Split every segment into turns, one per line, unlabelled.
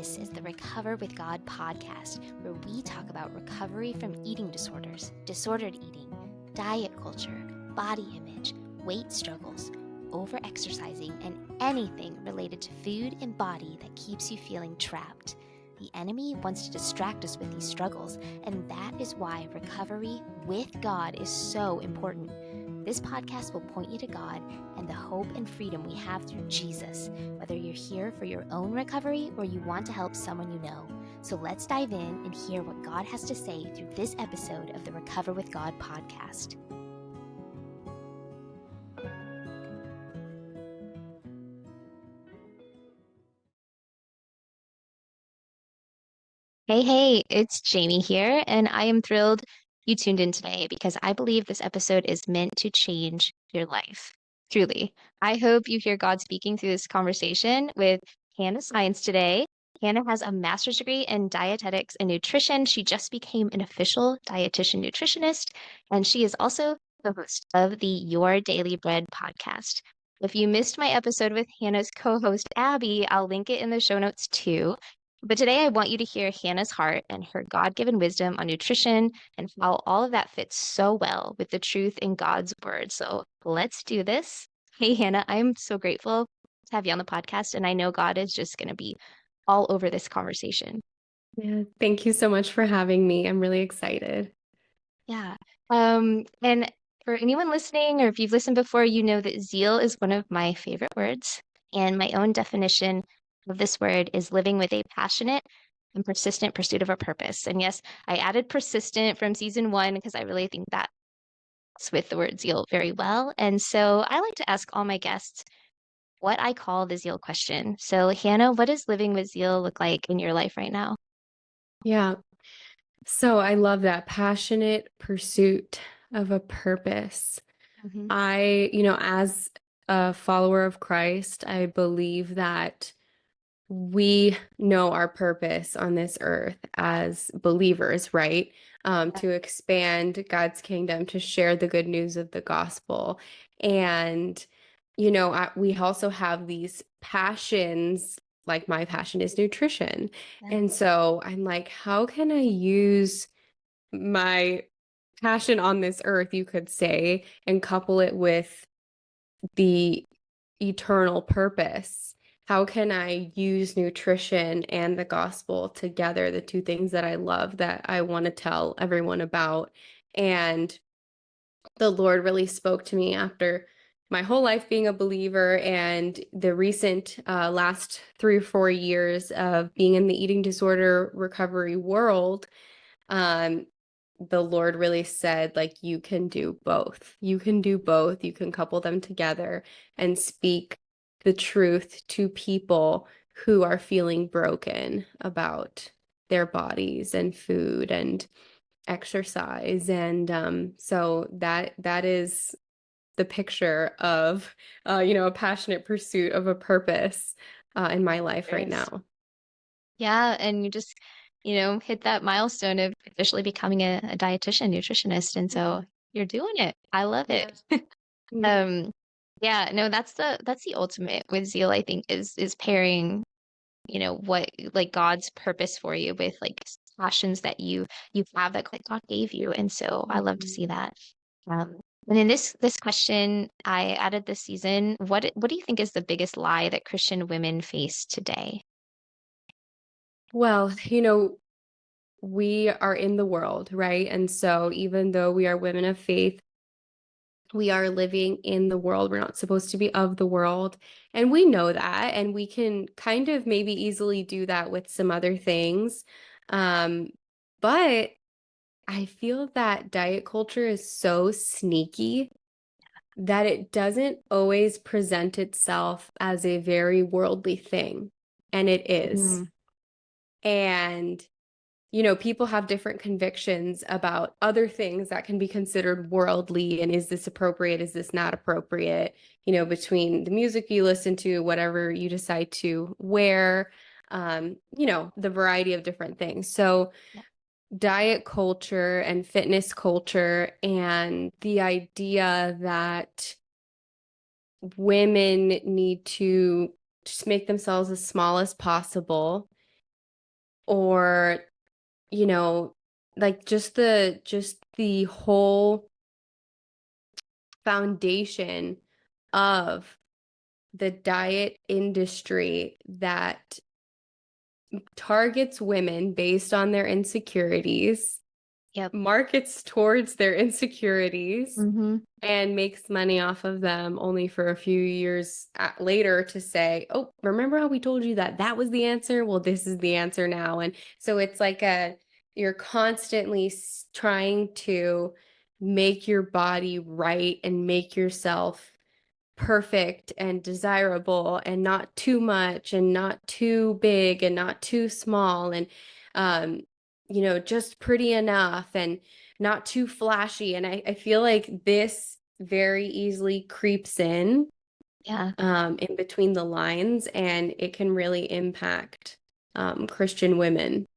This is the Recover with God podcast, where we talk about recovery from eating disorders, disordered eating, diet culture, body image, weight struggles, over-exercising, and anything related to food and body that keeps you feeling trapped. The enemy wants to distract us with these struggles, and that is why recovery with God is so important. This podcast will point you to God and the hope and freedom we have through Jesus, whether you're here for your own recovery or you want to help someone you know. So let's dive in and hear what God has to say through this episode of the Recover with God podcast. Hey, it's Jayme here, and I am thrilled you tuned in today because I believe this episode is meant to change your life. Truly. I hope you hear God speaking through this conversation with Hannah Saenz today. Hannah has a master's degree in dietetics and nutrition. She just became an official dietitian nutritionist, and she is also the host of the Your Daily Bread podcast. If you missed my episode with Hannah's co-host, Abby, I'll link it in the show notes too. But today I want you to hear Hannah's heart and her God-given wisdom on nutrition and how all of that fits so well with the truth in God's word. So let's do this. Hey, Hannah, I'm so grateful to have you on the podcast, and I know God is just going to be all over this conversation.
Yeah, thank you so much for having me. I'm really excited.
Yeah. And for anyone listening, or if you've listened before, you know that zeal is one of my favorite words. And my own definition of this word is living with a passionate and persistent pursuit of a purpose. And yes, I added persistent from season 1 because I really think that's with the word zeal very well. And so I like to ask all my guests what I call the zeal question. So, Hannah, what does living with zeal look like in your life right now?
Yeah. So I love that passionate pursuit of a purpose.
Mhm.
As a follower of Christ, I believe that we know our purpose on this earth as believers, right? To expand God's kingdom, to share the good news of the gospel. And, we also have these passions, like my passion is nutrition.
Yeah.
And so I'm like, how can I use my passion on this earth, you could say, and couple it with the eternal purpose? How can I use nutrition and the gospel together, the two things that I love that I want to tell everyone about? And the Lord really spoke to me after my whole life being a believer and the recent last 3 or 4 years of being in the eating disorder recovery world. The Lord really said, like, you can do both. You can do both. You can couple them together and speak the truth to people who are feeling broken about their bodies and food and exercise. And so that is the picture of, a passionate pursuit of a purpose in my life right now.
Yeah, and you just, hit that milestone of officially becoming a dietitian, nutritionist. And so you're doing it. I love it. Um, yeah, no, that's the ultimate with zeal, I think, is pairing, what like God's purpose for you with like passions that you have that like God gave you. And so I love to see that. Um, and in this question I added this season, what do you think is the biggest lie that Christian women face today?
Well, we are in the world, right? And so even though we are women of faith, we are living in the world. We're not supposed to be of the world. And we know that. And we can kind of maybe easily do that with some other things. But I feel that diet culture is so sneaky that it doesn't always present itself as a very worldly thing. And it is. And people have different convictions about other things that can be considered worldly. And is this appropriate? Is this not appropriate? Between the music you listen to, whatever you decide to wear, the variety of different things. So diet culture and fitness culture and the idea that women need to just make themselves as small as possible or, you know, like just the whole foundation of the diet industry that targets women based on their insecurities,
Yep.
markets towards their insecurities,
Mm-hmm.
and makes money off of them only for a few years later to say, oh, remember how we told you that that was the answer? Well, this is the answer now. And so it's like you're constantly trying to make your body right and make yourself perfect and desirable and not too much and not too big and not too small and um just pretty enough and not too flashy. And I feel like this very easily creeps
Yeah.
in between the lines, and it can really impact Christian women.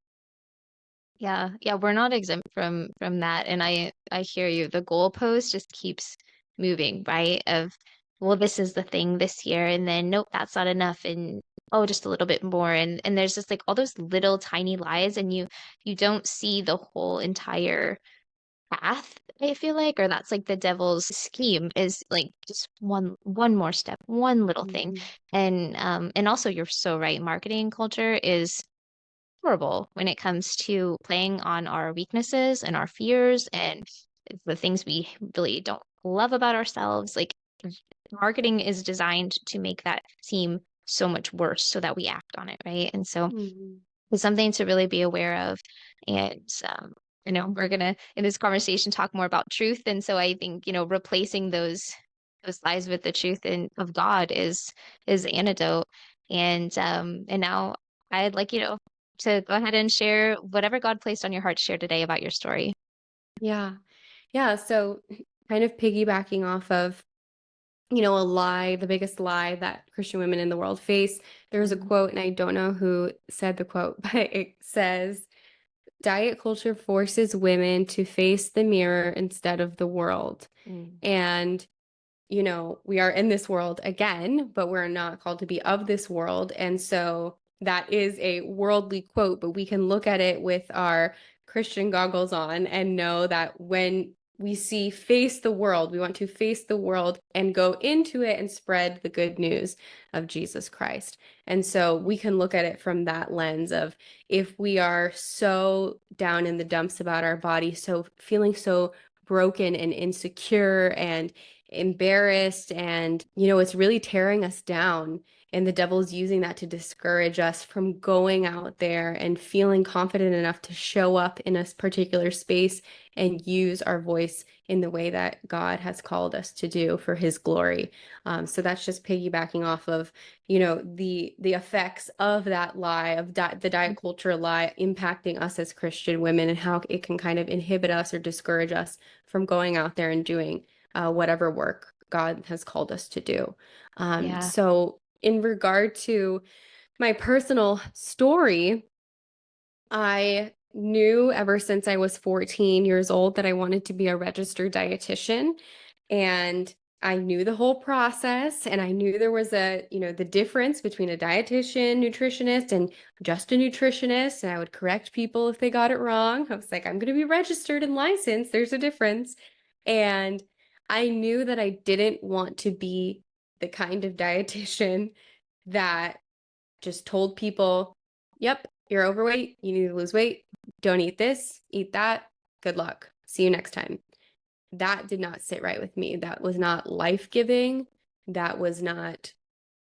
Yeah, yeah, we're not exempt from that. And I hear you. The goalpost just keeps moving, right? Of, well, this is the thing this year, and then nope, that's not enough, and oh, just a little bit more. And there's just like all those little tiny lies, and you don't see the whole entire path, I feel like, or that's like the devil's scheme is like just one more step, one little thing.
Mhm.
And also you're so right, marketing culture is horrible when it comes to playing on our weaknesses and our fears and the things we really don't love about ourselves. Like marketing is designed to make that seem so much worse so that we act on it, right? And so
Mhm.
it's something to really be aware of. And we're gonna in this conversation talk more about truth. And so I think, replacing those lies with the truth of God is the antidote. And now I'd like you to go ahead and share whatever God placed on your heart to share today about your story.
Yeah. Yeah, so kind of piggybacking off of a lie, the biggest lie that Christian women in the world face. There's a
Mhm.
quote, and I don't know who said the quote, but it says, diet culture forces women to face the mirror instead of the world.
Mm.
And we are in this world again, but we're not called to be of this world. And so that is a worldly quote, but we can look at it with our Christian goggles on and know that when we see face the world, we want to face the world and go into it and spread the good news of Jesus Christ. And so we can look at it from that lens of, if we are so down in the dumps about our body, so feeling so broken and insecure and embarrassed, and it's really tearing us down, and the devil's using that to discourage us from going out there and feeling confident enough to show up in a particular space and use our voice in the way that God has called us to do for his glory. So that's just piggybacking off of the effects of that lie, of the diet culture lie impacting us as Christian women, and how it can kind of inhibit us or discourage us from going out there and doing whatever work God has called us to do.
Yeah.
So, in regard to my personal story, I knew ever since I was 14 years old that I wanted to be a registered dietitian. And I knew the whole process, and I knew there was the difference between a dietitian, nutritionist, and just a nutritionist. And I would correct people if they got it wrong. I was like, I'm going to be registered and licensed. There's a difference. And I knew that I didn't want to be the kind of dietitian that just told people, yep, you're overweight, you need to lose weight, don't eat this, eat that, good luck, see you next time. That did not sit right with me. That was not life-giving. That was not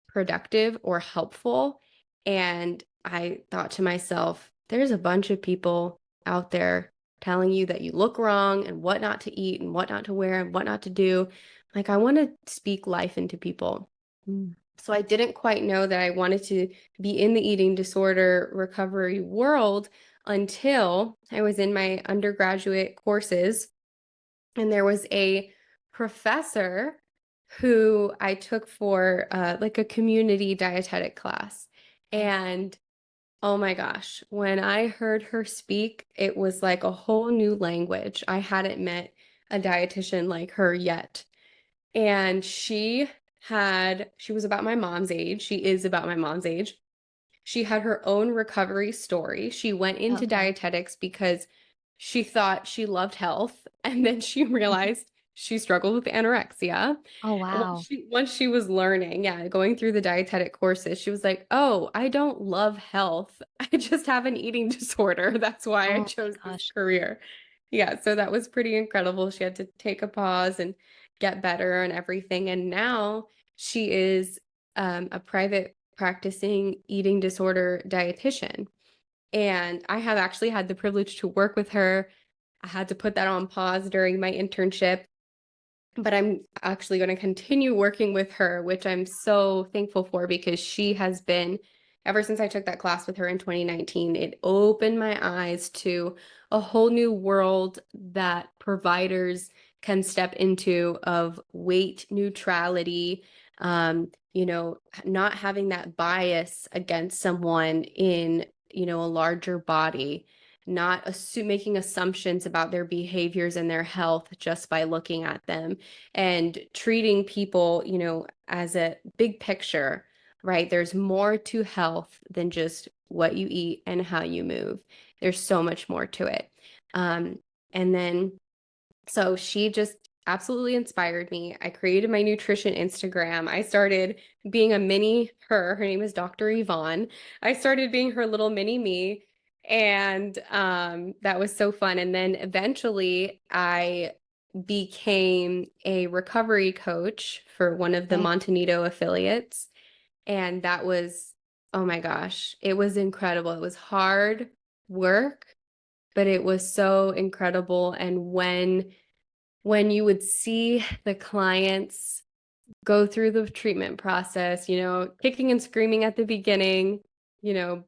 productive or helpful. And I thought to myself, there's a bunch of people out there telling you that you look wrong and what not to eat and what not to wear and what not to do. Like, I want to speak life into people.
Mm.
So I didn't quite know that I wanted to be in the eating disorder recovery world until I was in my undergraduate courses, and there was a professor who I took for like a community dietetic class.
Okay.
And oh my gosh, when I heard her speak, it was like a whole new language. I hadn't met a dietitian like her yet. And she was about my mom's age. She is about my mom's age. She had her own recovery story. She went into
Okay.
dietetics because she thought she loved health, and then she realized she struggled with anorexia.
Oh,
And
wow.
once she was learning, yeah, going through the dietetic courses, she was like, "Oh, I don't love health. I just have an eating disorder. That's why I
Oh my
chose this
gosh.
career." Yeah, so that was pretty incredible. She had to take a pause and get better and everything. And now she is a private practicing eating disorder dietitian. And I have actually had the privilege to work with her. I had to put that on pause during my internship, but I'm actually going to continue working with her, which I'm so thankful for because she has been, ever since I took that class with her in 2019, it opened my eyes to a whole new world that providers can step into of weight neutrality, not having that bias against someone in, a larger body, not making assumptions about their behaviors and their health just by looking at them, and treating people, as a big picture, right? There's more to health than just what you eat and how you move. There's so much more to it. Um, and then so she just absolutely inspired me. I created my nutrition Instagram. I started being a mini her. Her name is Dr. Yvonne. I started being her little mini me. And that was so fun. And then eventually I became a recovery coach for one of the
Okay.
Montanito affiliates. And that was, oh my gosh, it was incredible. It was hard work, but it was so incredible. And when you would see the clients go through the treatment process, kicking and screaming at the beginning,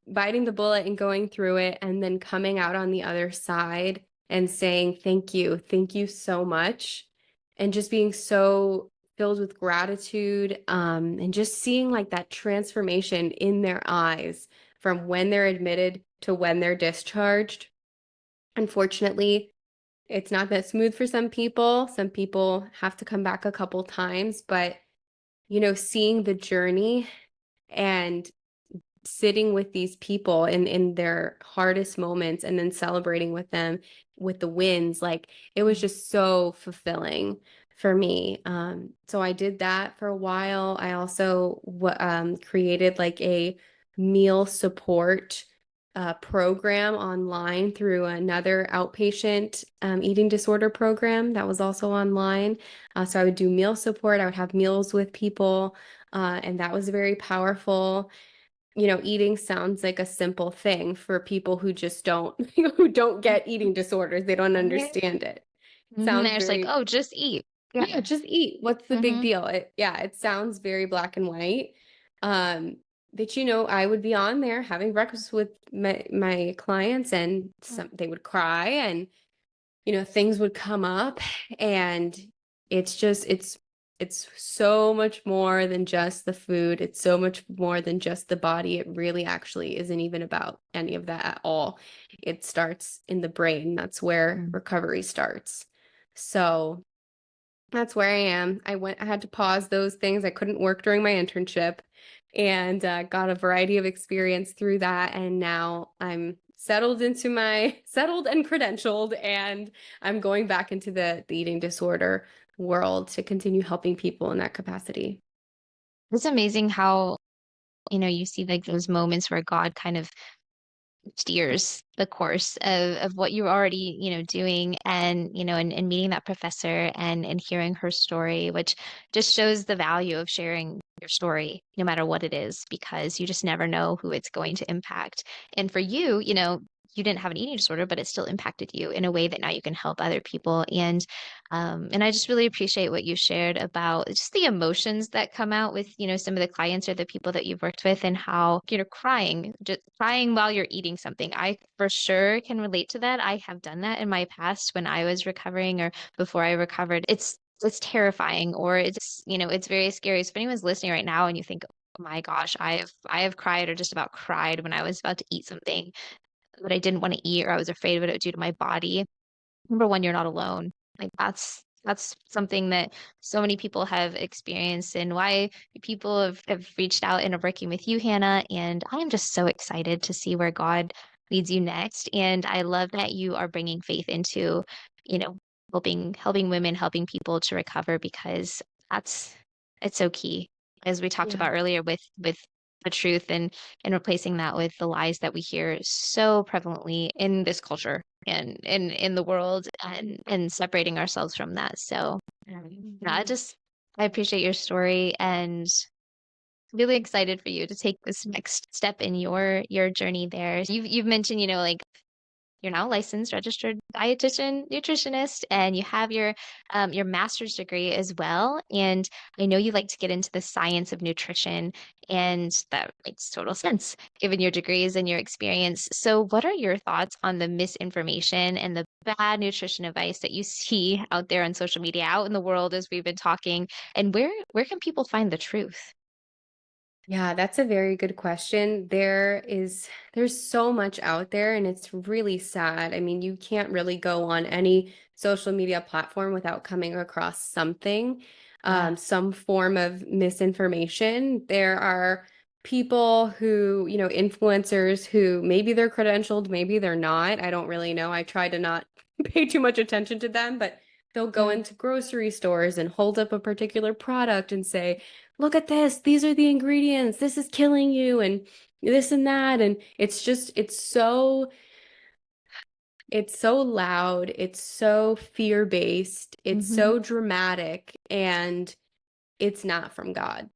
biting the bullet and going through it, and then coming out on the other side and saying, thank you so much. And just being so filled with gratitude, and just seeing like that transformation in their eyes from when they're admitted to when they're discharged. Unfortunately, it's not that smooth for some people. Some people have to come back a couple times, but seeing the journey and sitting with these people in their hardest moments and then celebrating with them with the wins, like it was just so fulfilling for me. So I did that for a while. I also created like a meal support program online through another outpatient eating disorder program that was also online. So I would do meal support. I would have meals with people, and that was very powerful. Eating sounds like a simple thing for people who just don't, who don't get eating disorders. They don't
Right.
understand it. Sounds
They're just like,
very,
oh, just eat.
yeah, just eat. What's the big
Mm-hmm.
deal? It sounds very black and white. Um, but I would be on there having breakfast with my clients, and they would cry, and things would come up, and it's so much more than just the food. It's so much more than just the body. It really actually isn't even about any of that at all. It starts in the brain. That's where recovery starts. So that's where I am. I had to pause those things. I couldn't work during my internship, and got a variety of experience through that. And now I'm settled and credentialed, and I'm going back into the eating disorder world to continue helping people in that capacity.
It's amazing how, you see like those moments where God kind of steers the course of what you're already, doing, and, and meeting that professor and hearing her story, which just shows the value of sharing your story, no matter what it is, because you just never know who it's going to impact. And for you, you didn't have an eating disorder, but it still impacted you in a way that now you can help other people. And I just really appreciate what you shared about just the emotions that come out with, some of the clients or the people that you've worked with, and how, crying, just crying while you're eating something. I for sure can relate to that. I have done that in my past when I was recovering or before I recovered. It's terrifying, or it's very scary. So if anyone's listening right now and you think, oh my gosh, I have cried or just about cried when I was about to eat something that I didn't want to eat, or I was afraid of what it would do to my body. Number one, you're not alone. Like, that's that's something that so many people have experienced and why people have reached out and are working with you, Hannah. And I am just so excited to see where God leads you next. And I love that you are bringing faith into, you know, helping women, helping people to recover because that's it's so key. As we talked
Yeah.
about earlier with the truth and replacing that with the lies that we hear so prevalently in this culture and in the world and separating ourselves from that. So yeah,
Mhm.
I appreciate your story and really excited for you to take this next step in your journey there. You've mentioned, like you're now a licensed registered dietitian nutritionist and you have your master's degree as well. And I know you like to get into the science of nutrition, and that makes total sense given your degrees and your experience. So what are your thoughts on the misinformation and the bad nutrition advice that you see out there on social media, out in the world as we've been talking? And where can people find the truth?
Yeah, that's a very good question. There's so much out there and it's really sad. I mean, you can't really go on any social media platform without coming across something,
Yeah.
some form of misinformation. There are people who, influencers who maybe they're credentialed, maybe they're not. I don't really know. I try to not pay too much attention to them, but they'll go
Mm,
into grocery stores and hold up a particular product and say, look at this, these are the ingredients, this is killing you, and this and that. And it's so loud, it's so fear-based, it's
mhm,
so dramatic, and it's not from God.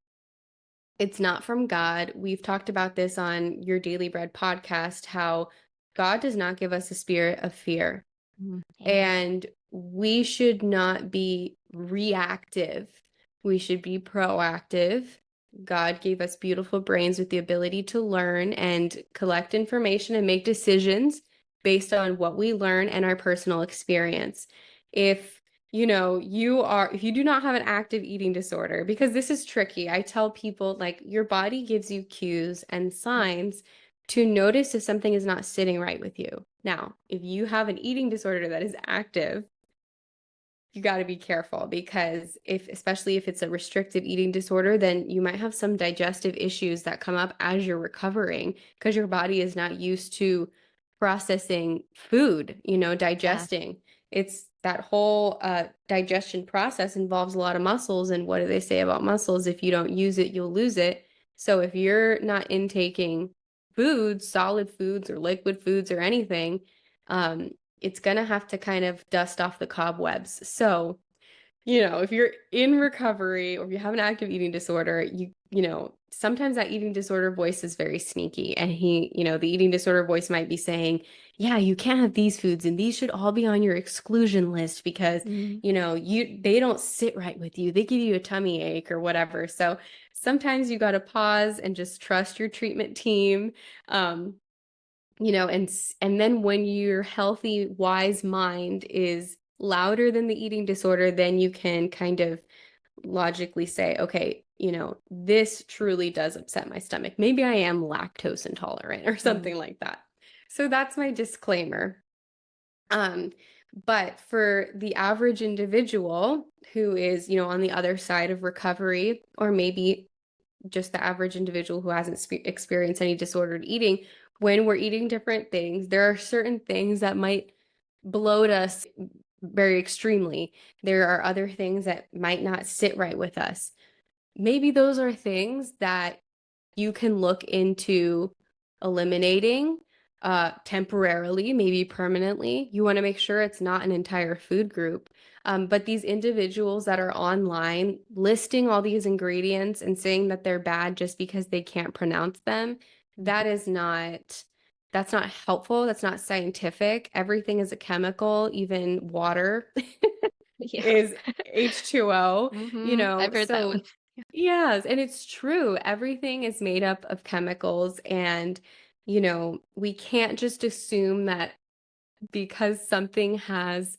It's not from God. We've talked about this on your Daily Bread podcast, how God does not give us a spirit of fear.
Amen.
And we should not be reactive. We should be proactive. God gave us beautiful brains with the ability to learn and collect information and make decisions based on what we learn and our personal experience. If if you do not have an active eating disorder, because this is tricky, I tell people like your body gives you cues and signs to notice if something is not sitting right with you. Now, if you have an eating disorder that is active, you got to be careful because especially if it's a restrictive eating disorder, then you might have some digestive issues that come up as you're recovering because your body is not used to processing food,
Yeah.
digesting. It's that whole digestion process involves a lot of muscles. And what do they say about muscles? If you don't use it, you'll lose it. So if you're not intaking foods, solid foods or liquid foods or anything, um, it's gonna have to kind of dust off the cobwebs. So, if you're in recovery or if you have an active eating disorder, sometimes that eating disorder voice is very sneaky. And the eating disorder voice might be saying, yeah, you can't have these foods and these should all be on your exclusion list because,
Mm,
they don't sit right with you. They give you a tummy ache or whatever. So sometimes you got to pause and just trust your treatment team. Um, and then when your healthy, wise mind is louder than the eating disorder, then you can kind of logically say, okay, this truly does upset my stomach. Maybe I am lactose intolerant or
mm,
something like that. So that's my disclaimer. Um, but for the average individual who is, on the other side of recovery, or maybe just the average individual who hasn't experienced any disordered eating, when we're eating different things, there are certain things that might bloat us very extremely. There are other things that might not sit right with us. Maybe those are things that you can look into eliminating temporarily, maybe permanently. You want to make sure it's not an entire food group. But these individuals that are online listing all these ingredients and saying that they're bad just because they can't pronounce them,
mhm.
that's not helpful. That's not scientific. Everything is a chemical, even water
Yeah.
is H2O,
I've heard that
so
one.
yes, and it's true. Everything is made up of chemicals and we can't just assume that because something has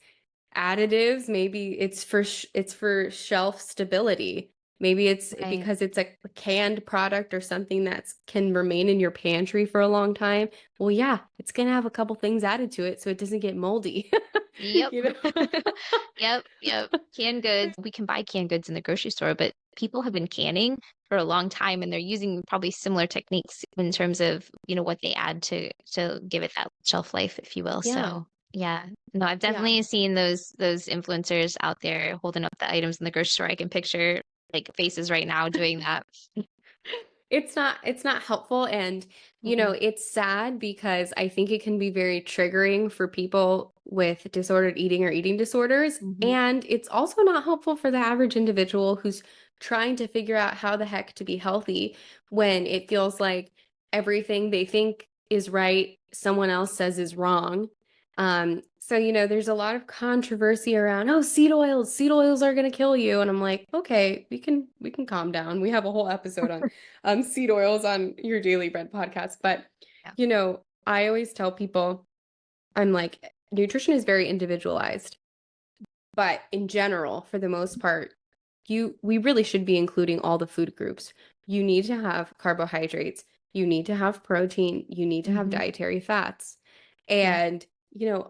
additives, maybe it's for shelf stability. Maybe it's
Right.
because it's a canned product or something that can remain in your pantry for a long time. Well, yeah, it's gonna have a couple things added to it so it doesn't get moldy.
Yep.
You know?
Yep, yep. Canned goods, we can buy canned goods in the grocery store, but people have been canning for a long time and they're using probably similar techniques in terms of, what they add to give it that shelf life, if you will.
Yeah.
So, yeah. No, I've
Yeah.
definitely seen those influencers out there holding up the items in the grocery store. I can picture like faces right now doing that.
It's not helpful, and
Mm-mm.
it's sad because I think it can be very triggering for people with disordered eating or eating disorders,
Mhm.
and it's also not helpful for the average individual who's trying to figure out how the heck to be healthy when it feels like everything they think is right, someone else says is wrong. So there's a lot of controversy around, oh, seed oils are gonna kill you. And I'm like, okay, we can calm down. We have a whole episode on seed oils on your Daily Bread podcast. But,
Yeah.
I always tell people, I'm like, nutrition is very individualized. But in general, for the most part, we really should be including all the food groups. You need to have carbohydrates, you need to have protein, you need to have
Mhm.
dietary fats.
Yeah.
And,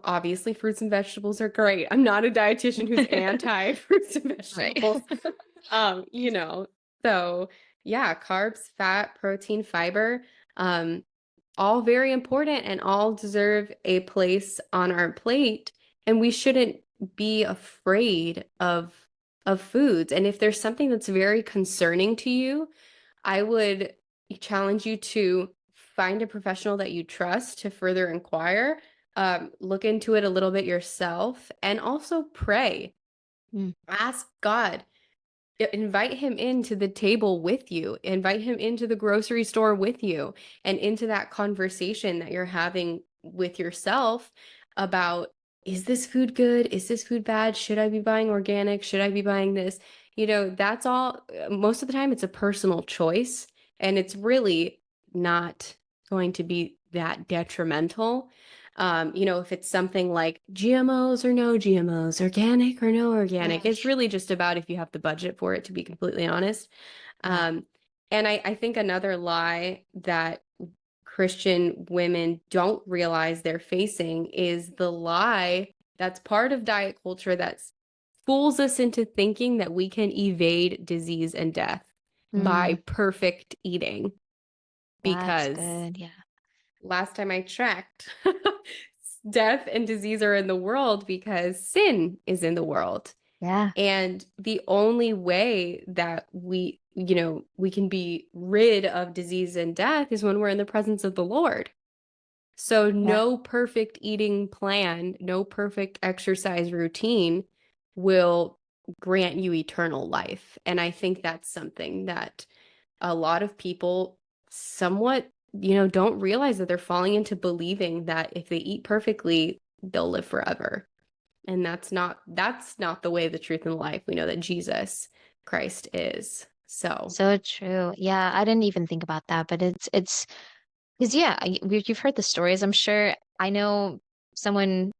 obviously fruits and vegetables are great. I'm not a dietitian who's anti fruits and
Right.
vegetables. Um, you know, so yeah, carbs, fat, protein, fiber, um, all very important and all deserve a place on our plate. And we shouldn't be afraid of foods. And if there's something that's very concerning to you, I would challenge you to find a professional that you trust to further inquire, look into it a little bit yourself, and also pray.
Mm.
Ask God, invite him into the table with you, invite him into the grocery store with you, and into that conversation that you're having with yourself about, is this food good? Is this food bad? Should I be buying organic? Should I be buying this? That's all. Most of the time, it's a personal choice, and it's really not going to be that detrimental. If it's something like GMOs or no GMOs, organic or no organic,
Mm.
it's really just about if you have the budget for it, to be completely honest.
Yeah.
Um, and I think another lie that Christian women don't realize they're facing is the lie that's part of diet culture that fools us into thinking that we can evade disease and death by
Mm.
perfect eating.
That's
Because
good. Yeah.
last time I checked, death and disease are in the world because sin is in the world.
Yeah.
And the only way that we can be rid of disease and death is when we're in the presence of the Lord. So
Yeah.
no perfect eating plan, no perfect exercise routine will grant you eternal life. And I think that's something that a lot of people somewhat, don't realize that they're falling into believing that if they eat perfectly, they'll live forever. And that's not the way, the truth, and the life. We know that Jesus Christ is. So,
So true. Yeah, I didn't even think about that, but it's because yeah, you've heard the stories. I'm sure I know someone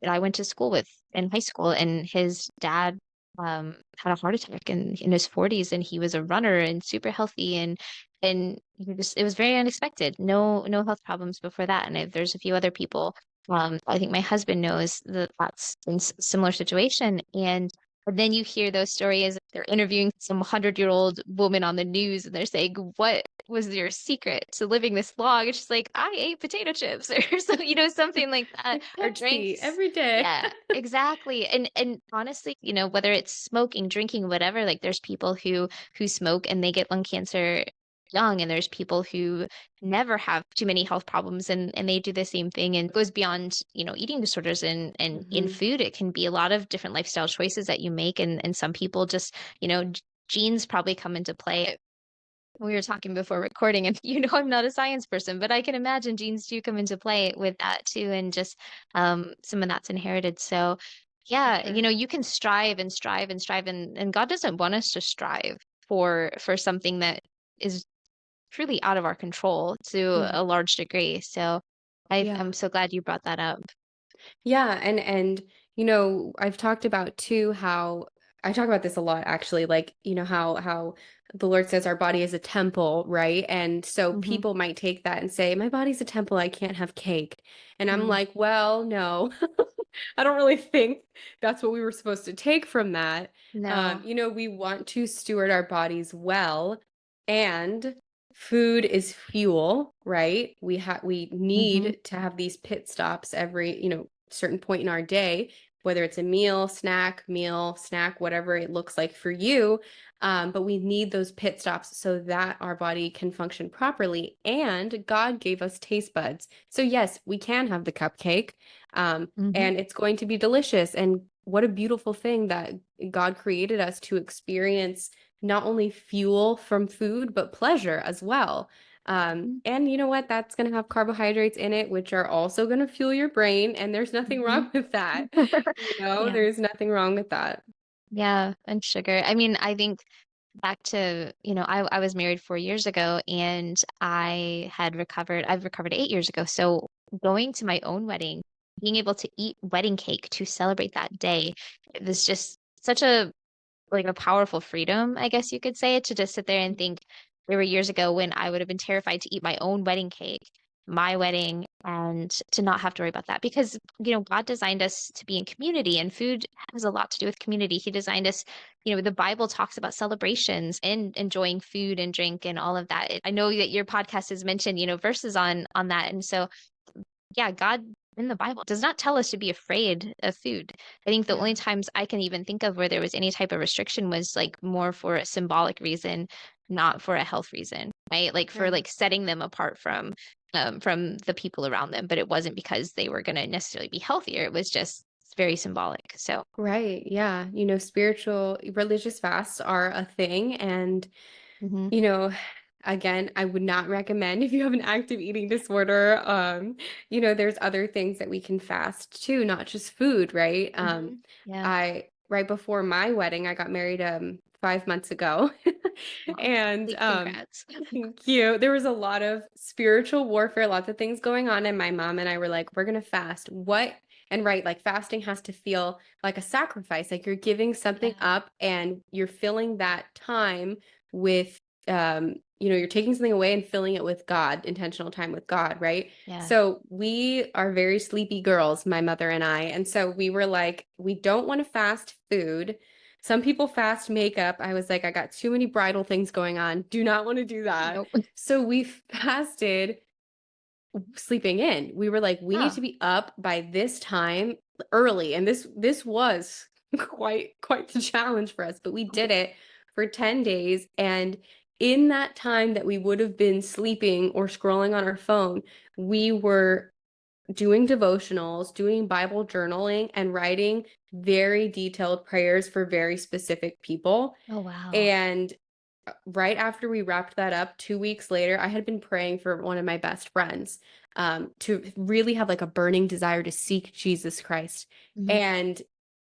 that I went to school with in high school, and his dad had a heart attack in his 40s, and he was a runner and super healthy, and it was very unexpected. No health problems before that. And if there's a few other people, I think my husband knows that that's in similar situation, and then you hear those stories. They're interviewing some 100-year-old woman on the news, and they're saying, "What was your secret to living this long?" It's just like, I ate potato chips or so, something like that,
like
or
Pepsi
drinks.
every day.
Yeah, exactly. And honestly, whether it's smoking, drinking, whatever, like there's people who smoke and they get lung cancer young, and there's people who never have too many health problems, and they do the same thing, and it goes beyond, eating disorders, and in
Hmm.
food it can be a lot of different lifestyle choices that you make, and some people just, genes probably come into play. We were talking before recording, and I'm not a science person, but I can imagine genes do come into play with that too, and just some of that's inherited. So,
For
yeah,
sure.
you can strive and strive and strive, and God doesn't want us to strive for something that is truly out of our control to
Mhm.
a large degree. So, I'm
Yeah.
so glad you brought that up.
Yeah, and I've talked about too how I talk about this a lot actually, like, you know how the Lord says our body is a temple, right? And so
Mm-hmm.
people might take that and say, my body's a temple, I can't have cake. And I'm
Mm,
like, well, no. I don't really think that's what we were supposed to take from that.
no.
You know, we want to steward our bodies well, and food is fuel, right? We
Mm-hmm.
need to have these pit stops every, certain point in our day, whether it's a meal, snack, whatever it looks like for you. But we need those pit stops so that our body can function properly. And God gave us taste buds. So, yes, we can have the cupcake,
Mm-hmm.
and it's going to be delicious. And what a beautiful thing that God created us to experience not only fuel from food, but pleasure as well. And you know what? That's going to have carbohydrates in it, which are also going to fuel your brain. And there's nothing
Mm-hmm.
wrong with that.
Yeah.
There's nothing wrong with that.
Yeah. And sugar. I mean, I think back to, I was married 4 years ago and I've recovered 8 years ago. So going to my own wedding, being able to eat wedding cake to celebrate that day, it was just such a powerful freedom, I guess you could say, to just sit there and think there were years ago when I would have been terrified to eat my own wedding cake, my wedding, and to not have to worry about that. Because, God designed us to be in community and food has a lot to do with community. He designed us, the Bible talks about celebrations and enjoying food and drink and all of that. I know that your podcast has mentioned, verses on that. And so yeah, God in the Bible does not tell us to be afraid of food. I think the
Yeah.
only times I can even think of where there was any type of restriction was like more for a symbolic reason, not for a health reason, right? Like for
Yeah.
like setting them apart from the people around them, but it wasn't because they were going to necessarily be healthier. It was just very symbolic. So,
Right. Yeah. Spiritual, religious fasts are a thing. And
mhm.
you know, again, I would not recommend if you have an active eating disorder. There's other things that we can fast too, not just food, right?
Yeah.
I right before my wedding, I got married 5 months ago.
Wow.
And
Big congrats.
thank you. There was a lot of spiritual warfare, lots of things going on, and my mom and I were like, we're gonna fast. What? And right, like fasting has to feel like a sacrifice, like you're giving something
Yeah.
up and you're filling that time with you're taking something away and filling it with God, intentional time with God, right?
Yeah.
So we are very sleepy girls, my mother and I. And so we were like, we don't want to fast food. Some people fast makeup. I was like, I got too many bridal things going on. Do not want to do that.
Nope.
So we fasted sleeping in. We were like, we need
Oh,
to be up by this time early. And this was quite the challenge for us, but we did it for 10 days. And in that time that we would have been sleeping or scrolling on our phone, we were doing devotionals, doing Bible journaling, and writing very detailed prayers for very specific people.
oh wow.
And right after we wrapped that up, 2 weeks later, I had been praying for one of my best friends, to really have like a burning desire to seek Jesus Christ.
Mhm.
And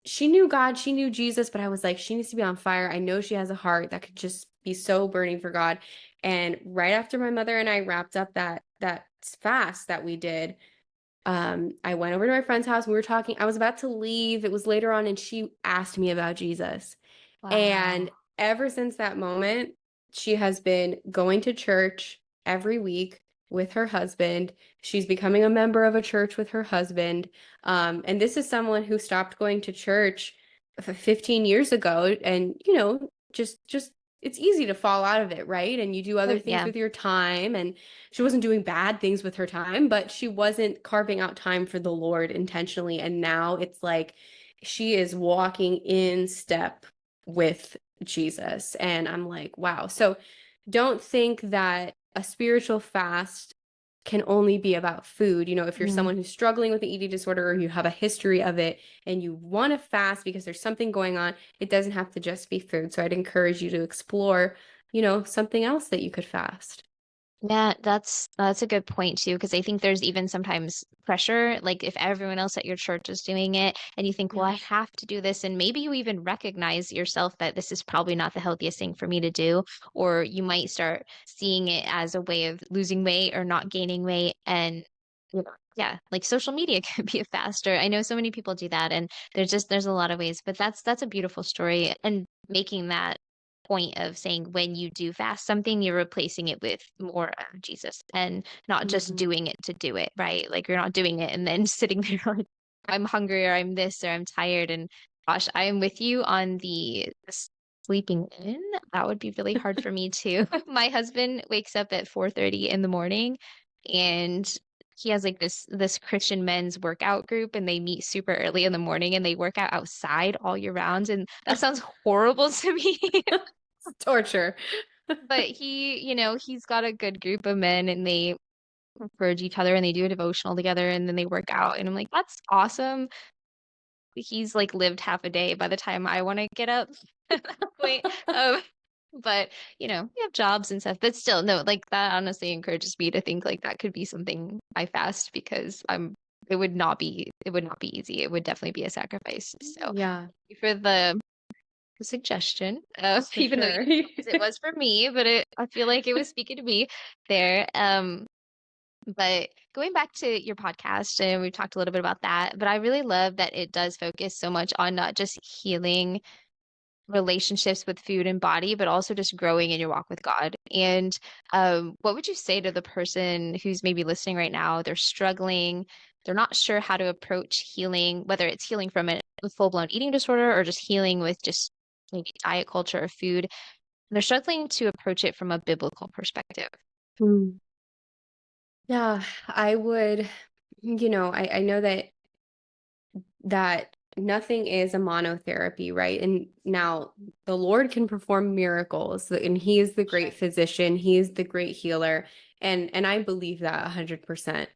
she knew God, she knew Jesus, but I was like, she needs to be on fire. I know she has a heart that could just be so burning for God. And right after my mother and I wrapped up that fast that we did, I went over to my friend's house. We were talking. I was about to leave. It was later on, and she asked me about Jesus. And
Wow.
ever since that moment, she has been going to church every week with her husband. She's becoming a member of a church with her husband. And this is someone who stopped going to church 15 years ago. And, just it's easy to fall out of it, right? And you do other
Oh,
things
yeah.
with your time. And she wasn't doing bad things with her time, but she wasn't carving out time for the Lord intentionally. And now it's like she is walking in step with Jesus. And I'm like, wow. So don't think that a spiritual fast can only be about food. If you're
Mhm.
someone who's struggling with an eating disorder or you have a history of it and you want to fast because there's something going on, it doesn't have to just be food. So I'd encourage you to explore, something else that you could fast.
Yeah, that's a good point too, because I think there's even sometimes pressure, like if everyone else at your church is doing it and you think, well,
Yeah.
I have to do this, and maybe you even recognize yourself that this is probably not the healthiest thing for me to do, or you might start seeing it as a way of losing weight or not gaining weight, and yeah, like social media can be a faster. I know so many people do that, and there's a lot of ways, but that's a beautiful story, and making that point of saying when you do fast something, you're replacing it with more of Jesus and not just
Mhm.
doing it to do it, right? Like you're not doing it and then sitting there like, I'm hungry or I'm this or I'm tired. And gosh, I am with you on the sleeping in. That would be really hard for me too. My husband wakes up at 4:30 in the morning, and he has like this Christian men's workout group, and they meet super early in the morning and they work out outside all year round. And that sounds horrible to me.
Torture.
But he's got a good group of men, and they encourage each other and they do a devotional together and then they work out. And I'm like, that's awesome. He's like lived half a day by the time I want to get up at that point. But we have jobs and stuff. But still, no, like that honestly encourages me to think like that could be something I fast, because it would not be easy. It would definitely be a sacrifice. So thank
Yeah,
you for the suggestion.
for
Even though
sure.
it was for me, but I feel like it was speaking to me there. But going back to your podcast, and we've talked a little bit about that, but I really love that it does focus so much on not just healing relationships with food and body, but also just growing in your walk with God. And what would you say to the person who's maybe listening right now? They're struggling, they're not sure how to approach healing, whether it's healing from a full-blown eating disorder or just healing with just maybe diet culture or food. And they're struggling to approach it from a biblical perspective.
Mm. Yeah, I would, I know that nothing is a monotherapy, right? And now the Lord can perform miracles, and He is the great
Sure.
physician, He is the great healer, and I believe that 100%.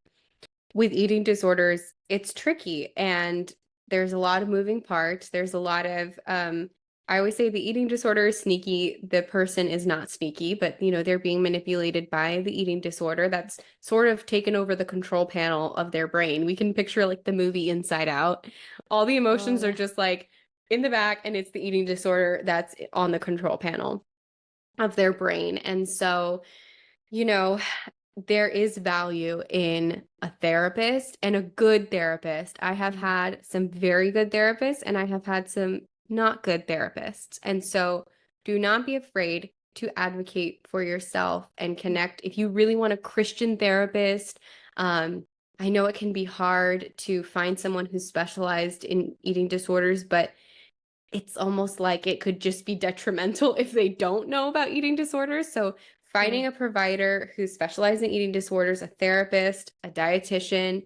With eating disorders, it's tricky, and there's a lot of moving parts. There's a lot of I always say the eating disorder is sneaky. The person is not sneaky, but they're being manipulated by the eating disorder that's sort of taken over the control panel of their brain. We can picture like the movie Inside Out. All the
Oh,
emotions are
yeah.
just like in the back, and it's the eating disorder that's on the control panel of their brain. And so, you know, there is value in a therapist, and a good therapist. I have
Mm.
had some very good therapists and I have had some not good therapists. And so do not be afraid to advocate for yourself and connect. If you really want a Christian therapist, I know it can be hard to find someone who's specialized in eating disorders, but it's almost like it could just be detrimental if they don't know about eating disorders. So
Sure.
finding a provider who specializes in eating disorders, a therapist, a dietitian,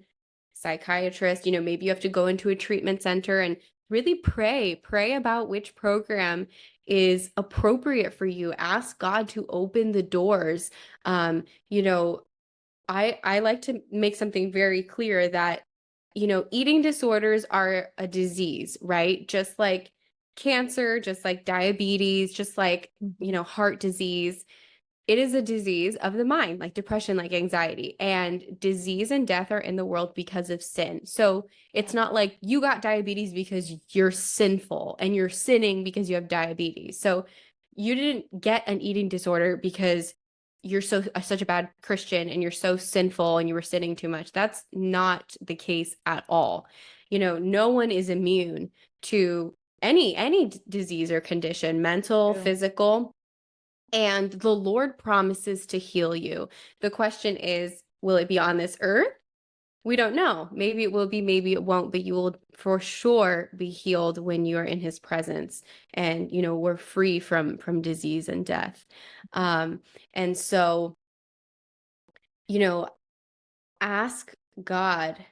psychiatrist, maybe you have to go into a treatment center and really pray about which program is appropriate for you. Ask God to open the doors. You know, I like to make something very clear that, eating disorders are a disease, right? Just like cancer, just like diabetes, just like,
Mhm.
heart disease. It is a disease of the mind, like depression, like anxiety. And disease and death are in the world because of sin. So it's
Yeah.
not like you got diabetes because you're sinful and you're sinning because you have diabetes. So you didn't get an eating disorder because you're such a bad Christian and you're so sinful and you were sinning too much. That's not the case at all. No one is immune to any disease or condition, mental,
True.
physical, and the Lord promises to heal you. The question is, will it be on this earth? We don't know. Maybe it will be, maybe it won't, but you will for sure be healed when you are in his presence, and we're free from disease and death. And so, you know, ask God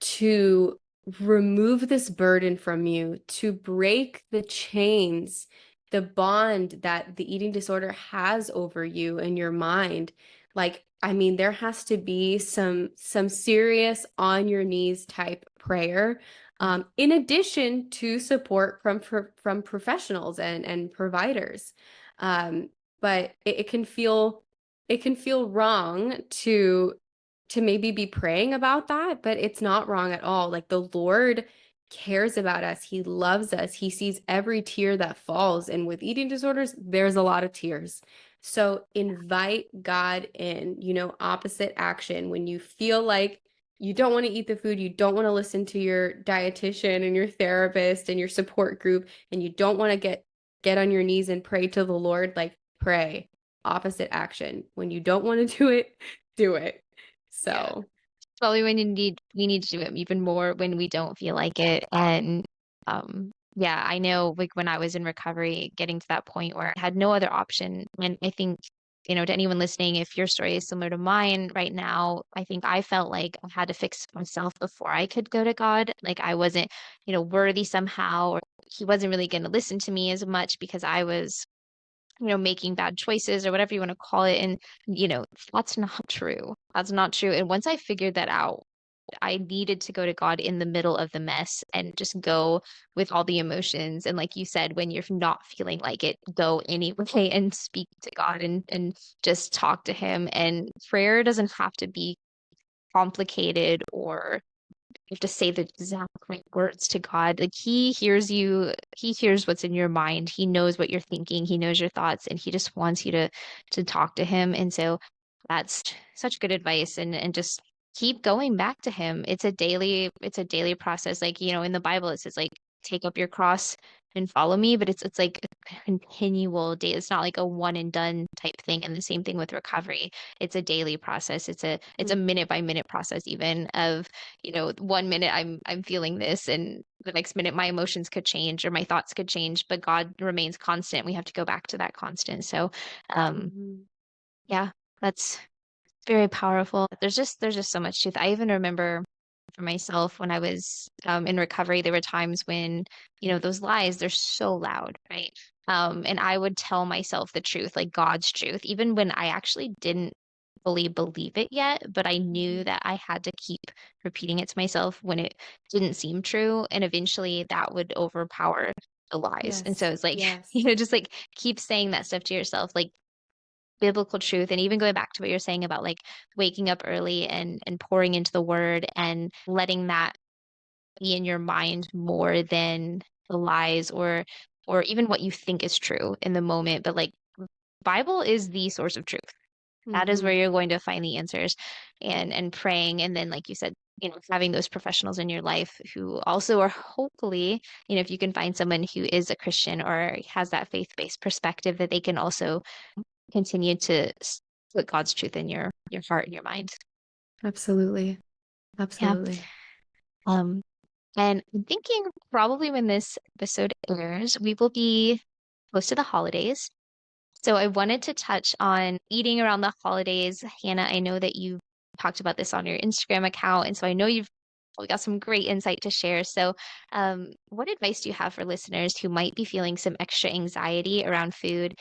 to remove this burden from you, to break the chains, the bond that the eating disorder has over you and your mind. Like, I mean, there has to be some serious on your knees type prayer, in addition to support from professionals and providers. Um, but it can feel wrong to maybe be praying about that, but it's not wrong at all. Like the Lord cares about us. He loves us. He sees every tear that falls. And with eating disorders, there's a lot of tears. So invite God in, opposite action. When you feel like you don't want to eat the food, you don't want to listen to your dietitian and your therapist and your support group, and you don't want to get on your knees and pray to the Lord, like pray. Opposite action. When you don't want to do it, do it.
Yeah.
So,
Probably when we need to do it even more when we don't feel like it. And yeah, I know like when I was in recovery, getting to that point where I had no other option. And I think, to anyone listening, if your story is similar to mine right now, I think I felt like I had to fix myself before I could go to God. Like I wasn't, worthy somehow, or he wasn't really going to listen to me as much because I was making bad choices or whatever you want to call it. And, that's not true. That's not true. And once I figured that out, I needed to go to God in the middle of the mess and just go with all the emotions. And like you said, when you're not feeling like it, go anyway and speak to God and just talk to him. And prayer doesn't have to be complicated or you have to say the exact right words to God. Like he hears you, he hears what's in your mind. He knows what you're thinking, he knows your thoughts, and he just wants you to talk to him. And so that's such good advice and just keep going back to him. It's a daily process. Like, in the Bible it says like take up your cross and follow me, but it's like a continual day. It's not like a one and done type thing. And the same thing with recovery. It's a daily process. It's a
mm,
minute by minute process even of, 1 minute I'm feeling this and the next minute my emotions could change or my thoughts could change, but God remains constant. We have to go back to that constant. So
mhm.
yeah, that's very powerful. There's just so much truth. I even remember for myself when I was in recovery, there were times when, those lies, they're so loud, right? And I would tell myself the truth, like God's truth, even when I actually didn't fully believe it yet, but I knew
Mhm.
that I had to keep repeating it to myself when it didn't seem true. And eventually that would overpower the lies. And so
Yes,
it's like,
yes.
just like keep saying that stuff to yourself, like biblical truth. And even going back to what you're saying about like waking up early and pouring into the word and letting that be in your mind more than the lies or even what you think is true in the moment. But like Bible is the source of truth. That is where
Hmm.
you're going to find the answers and praying. And then, like you said, having those professionals in your life who also are hopefully, if you can find someone who is a Christian or has that faith-based perspective, that they can also continue to put God's truth in your heart and your mind.
Absolutely.
Yeah.
Absolutely.
Um, and I'm thinking probably when this episode airs, we will be close to the holidays. So I wanted to touch on eating around the holidays. Hannah, I know that you talked about this on your Instagram account, and so I know you've probably got some great insight to share. So, what advice do you have for listeners who might be feeling some extra anxiety around food,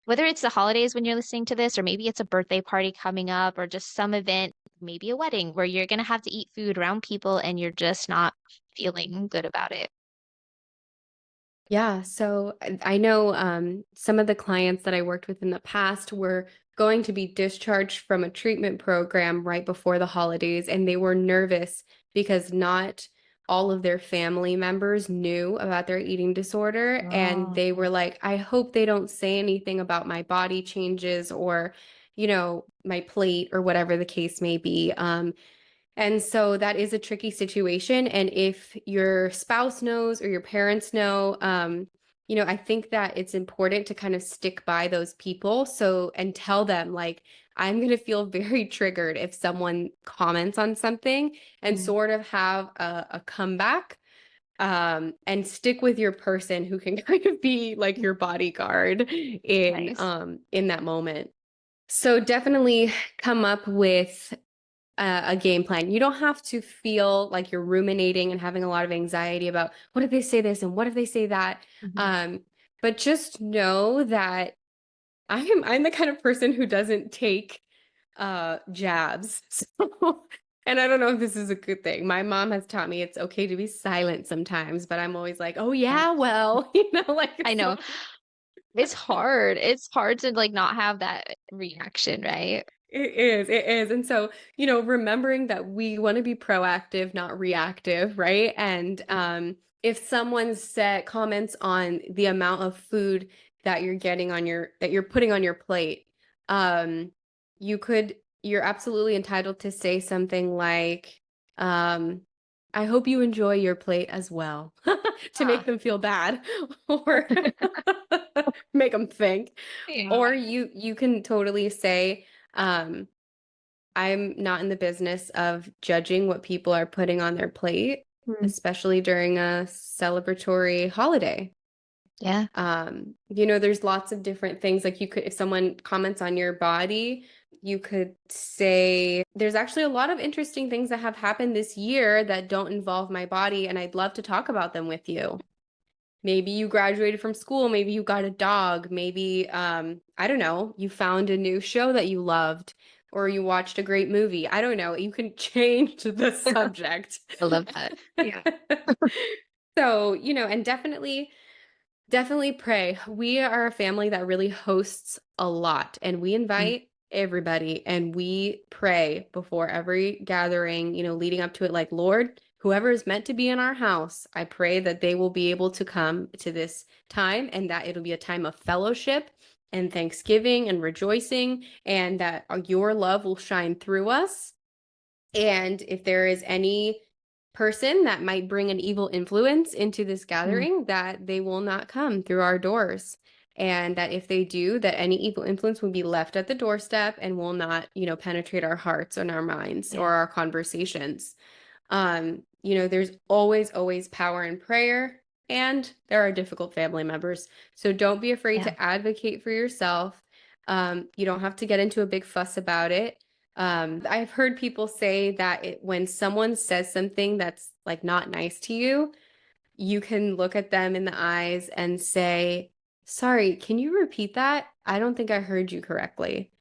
whether it's the holidays when you're listening to this, or maybe it's a birthday party coming up, or just some event, maybe a wedding where you're going to have to eat food around people and you're just not feeling good about it?
Yeah, so I know some of the clients that I worked with in the past were going to be discharged from a treatment program right before the holidays, and they were nervous because not all of their family members knew about their eating disorder. And
Oh,
they were like, I hope they don't say anything about my body changes or, my plate or whatever the case may be. And so that is a tricky situation. And if your spouse knows or your parents know, I think that it's important to kind of stick by those people. So, and tell them, like, I'm going to feel very triggered if someone comments on something and
mm,
sort of have a comeback, and stick with your person who can kind of be like your bodyguard
nice.
in that moment. So definitely come up with a game plan. You don't have to feel like you're ruminating and having a lot of anxiety about what if they say this and what if they say that.
Mhm.
Um, but just know that I'm the kind of person who doesn't take jabs. So, and I don't know if this is a good thing. My mom has taught me it's okay to be silent sometimes, but I'm always like, oh
Yeah.
yeah, well, like
I
it's
know. It's hard. It's hard to like not have that reaction, right?
It is, it is. And so, remembering that we want to be proactive, not reactive, right? And if someone said comments on the amount of food that you're getting on that you're putting on your plate, um, you're absolutely entitled to say something like, I hope you enjoy your plate as well to make
Ah,
them feel bad or make them think.
yeah.
Or you can totally say, um, I'm not in the business of judging what people are putting on their plate,
Mm,
especially during a celebratory holiday.
yeah.
There's lots of different things. Like you could, if someone comments on your body, you could say, there's actually a lot of interesting things that have happened this year that don't involve my body, and I'd love to talk about them with you. Maybe you graduated from school, maybe you got a dog, maybe, I don't know, you found a new show that you loved, or you watched a great movie. I don't know. You can change the subject.
I love that. Yeah.
So, and definitely pray. We are a family that really hosts a lot, and we
Mm,
invite everybody and we pray before every gathering, leading up to it, like, Lord, whoever is meant to be in our house, I pray that they will be able to come to this time and that it'll be a time of fellowship and thanksgiving and rejoicing, and that your love will shine through us. And if there is any person that might bring an evil influence into this
mm,
gathering, that they will not come through our doors. And that if they do, that any evil influence will be left at the doorstep and will not, penetrate our hearts and our minds or
yeah.
our conversations. There's always power in prayer, and there are difficult family members. So don't be afraid
Yeah.
to advocate for yourself. You don't have to get into a big fuss about it. I've heard people say that when someone says something that's like not nice to you, you can look at them in the eyes and say, "Sorry, can you repeat that? I don't think I heard you correctly."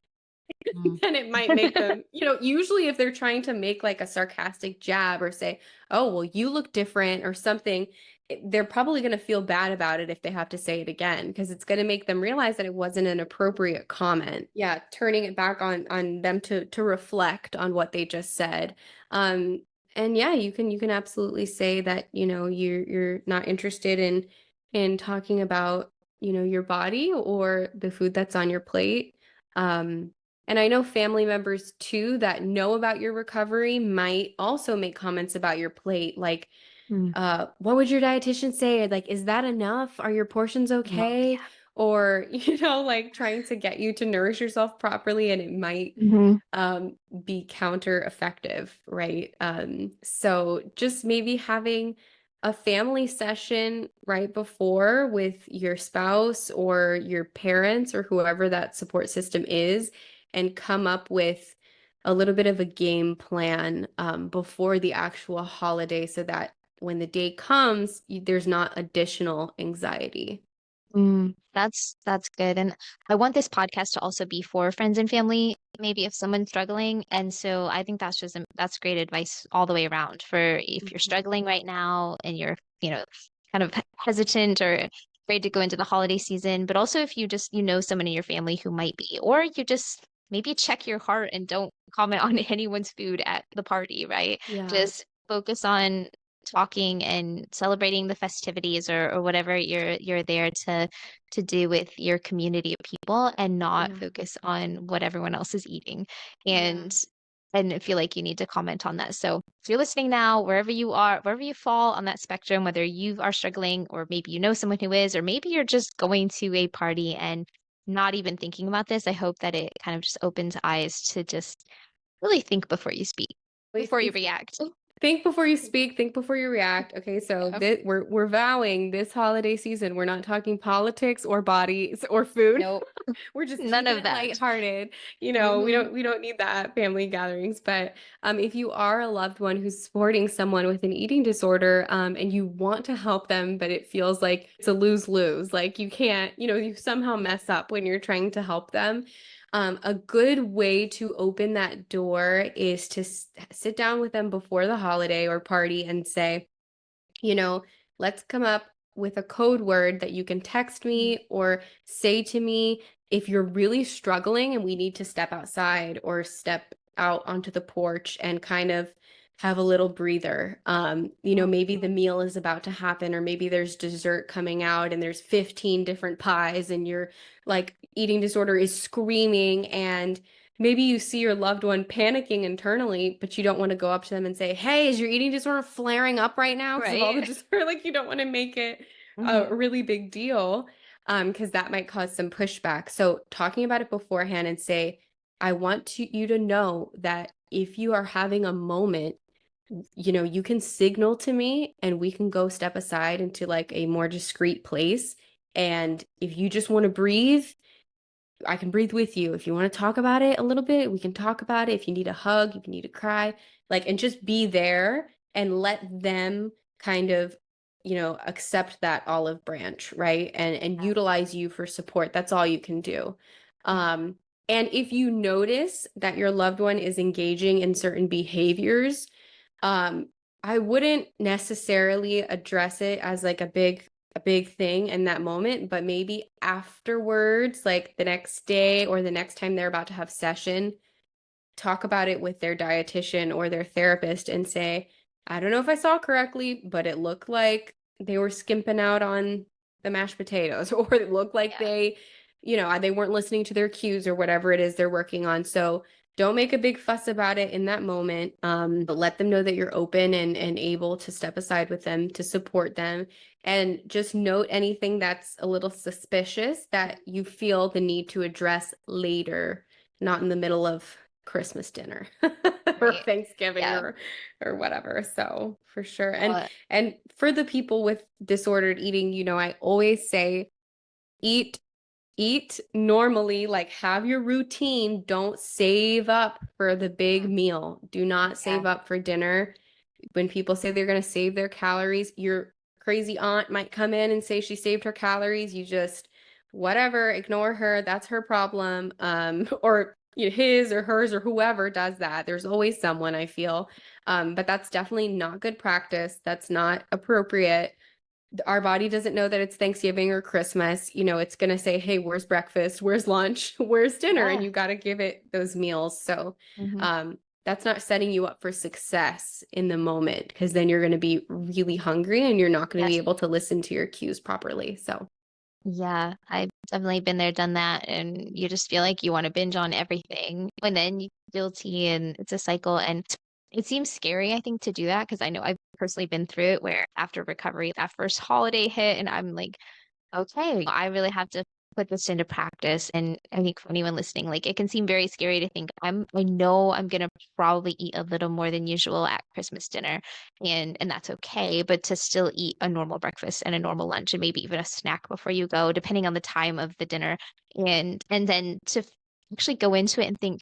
Mm.
And it might make them, usually if they're trying to make like a sarcastic jab or say, "Oh, well, you look different," or something, they're probably going to feel bad about it if they have to say it again, because it's going to make them realize that it wasn't an appropriate comment. Yeah, turning it back on them to reflect on what they just said. Um, and yeah, you can absolutely say that, you're not interested in talking about, your body or the food that's on your plate. Um, and I know family members too that know about your recovery might also make comments about your plate, like,
Mm.
what would your dietitian say? Like, is that enough? Are your portions
Oh,
okay? Or, like trying to get you to nourish yourself properly, and it might
yeah. Hmm.
um, be counter effective, right? So just maybe having a family session right before with your spouse or your parents or whoever that support system is, and come up with a little bit of a game plan before the actual holiday, so that when the day comes, there's not additional anxiety.
Mm, that's good. And I want this podcast to also be for friends and family, maybe if someone's struggling. And so I think that's great advice all the way around for if you're
Mhm.
struggling right now and you're, kind of hesitant or afraid to go into the holiday season, but also if you just someone in your family who might be, or you just maybe check your heart and don't comment on anyone's food at the party, right?
Yeah,
Just focus on talking and celebrating the festivities or whatever you're there to do with your community of people and not
yeah,
focus on what everyone else is eating
yeah,
and I feel like you need to comment on that. So if you're listening now, wherever you are, wherever you fall on that spectrum, whether you are struggling or maybe you know someone who is, or maybe you're just going to a party and not even thinking about this, I hope that it kind of just opens eyes to just really think before you speak,
always
before you
think.
react.
Think before you speak, think before you react. Okay, so
Yeah.
we're vowing this holiday season, we're not talking politics or bodies or food.
Nope.
We're just
None
keeping
of
it
that.
lighthearted. We
Hmm.
don't need that at family gatherings. But if you are a loved one who's supporting someone with an eating disorder, and you want to help them, but it feels like it's a lose-lose, like you can't, you somehow
Yeah.
mess up when you're trying to help them. A good way to open that door is to sit down with them before the holiday or party and say, you know, let's come up with a code word that you can text
Mm.
me or say to me if you're really struggling and we need to step outside or step out onto the porch and kind of have a little breather.
Oh,
Maybe the meal is about to happen, or maybe there's dessert coming out and there's 15 different pies and your like eating disorder is screaming, and maybe you see your loved one panicking internally, but you don't want to go up to them and say, "Hey, is your eating disorder flaring up right now because of all the
Right.
disorder?" Like you don't want to make it a
Hmm.
really big deal, because that might cause some pushback. So talking about it beforehand and say, "I want you to know that if you are having a moment, you can signal to me and we can go step aside into like a more discreet place. And if you just want to breathe, I can breathe with you. If you want to talk about it a little bit, we can talk about it. If you need a hug, if you need to cry, like, and just be there and let them kind of, accept that olive branch, right? And utilize you for support. That's all you can do.
Yeah.
Um, and if you notice that your loved one is engaging in certain behaviors, um, I wouldn't necessarily address it as like a big thing in that moment, but maybe afterwards, like the next day or the next time they're about to have session, talk about it with their dietitian or their therapist and say, I don't know if I saw correctly, but it looked like they were skimping out on the mashed potatoes, or it looked like
Yeah.
they weren't listening to their cues or whatever it is they're working on. So don't make a big fuss about it in that moment, but let them know that you're open and able to step aside with them to support them. And just note anything that's a little suspicious that you feel the need to address later, not in the middle of Christmas dinner or
Right.
Thanksgiving
Yeah.
or whatever. So for sure. And
Well,
and for the people with disordered eating, I always say eat eat normally, like have your routine. Don't save up for the big
mhm,
meal. Do not
yeah.
save up for dinner. When people say they're going to save their calories, your crazy aunt might come in and say she saved her calories. You just, whatever, ignore her. That's her problem. Or his or hers or whoever does that. There's always someone, I feel. But that's definitely not good practice. That's not appropriate. Our body doesn't know that it's Thanksgiving or Christmas. It's going to say, hey, where's breakfast? Where's lunch? Where's dinner? And
Yeah.
you got to give it those meals. So,
Hmm.
that's not setting you up for success in the moment, because then you're going to be really hungry and you're not going to be
Yes.
able to listen to your cues properly. So,
Yeah, I've definitely been there, done that, and you just feel like you want to binge on everything, and then you feel guilty, and it's a cycle. And it seems scary, I think, to do that because I know I've personally been through it where after recovery, that first holiday hit, and I'm like, okay, I really have to put this into practice. And I think for anyone listening, like it can seem very scary to think I know I'm gonna probably eat a little more than usual at Christmas dinner, and that's okay, but to still eat a normal breakfast and a normal lunch and maybe even a snack before you go, depending on the time of the dinner. And then to actually go into it and think,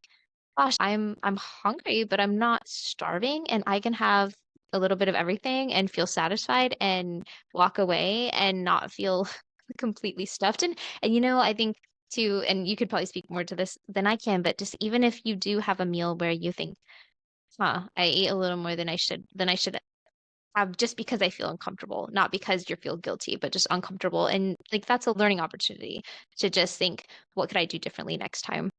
gosh, I'm hungry, but I'm not starving, and I can have a little bit of everything and feel satisfied and walk away and not feel completely stuffed. And I think too, and you could probably speak more to this than I can, but just even if you do have a meal where you think, I ate a little more than I should have just because I feel uncomfortable, not because you feel guilty, but just uncomfortable. And like that's a learning opportunity to just think, what could I do differently next time?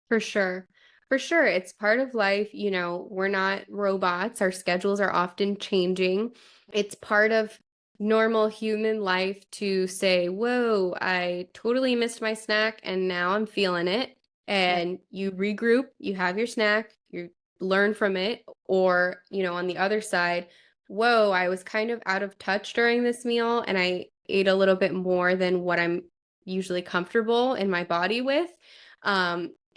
for sure. For sure. It's part of life. We're not robots. Our schedules are often changing. It's part of normal human life to say, whoa, I totally missed my snack and now I'm feeling it.
Yep.
And you regroup, you have your snack, you learn from it. Or, on the other side, whoa, I was kind of out of touch during this meal and I ate a little bit more than what I'm usually comfortable in my body with.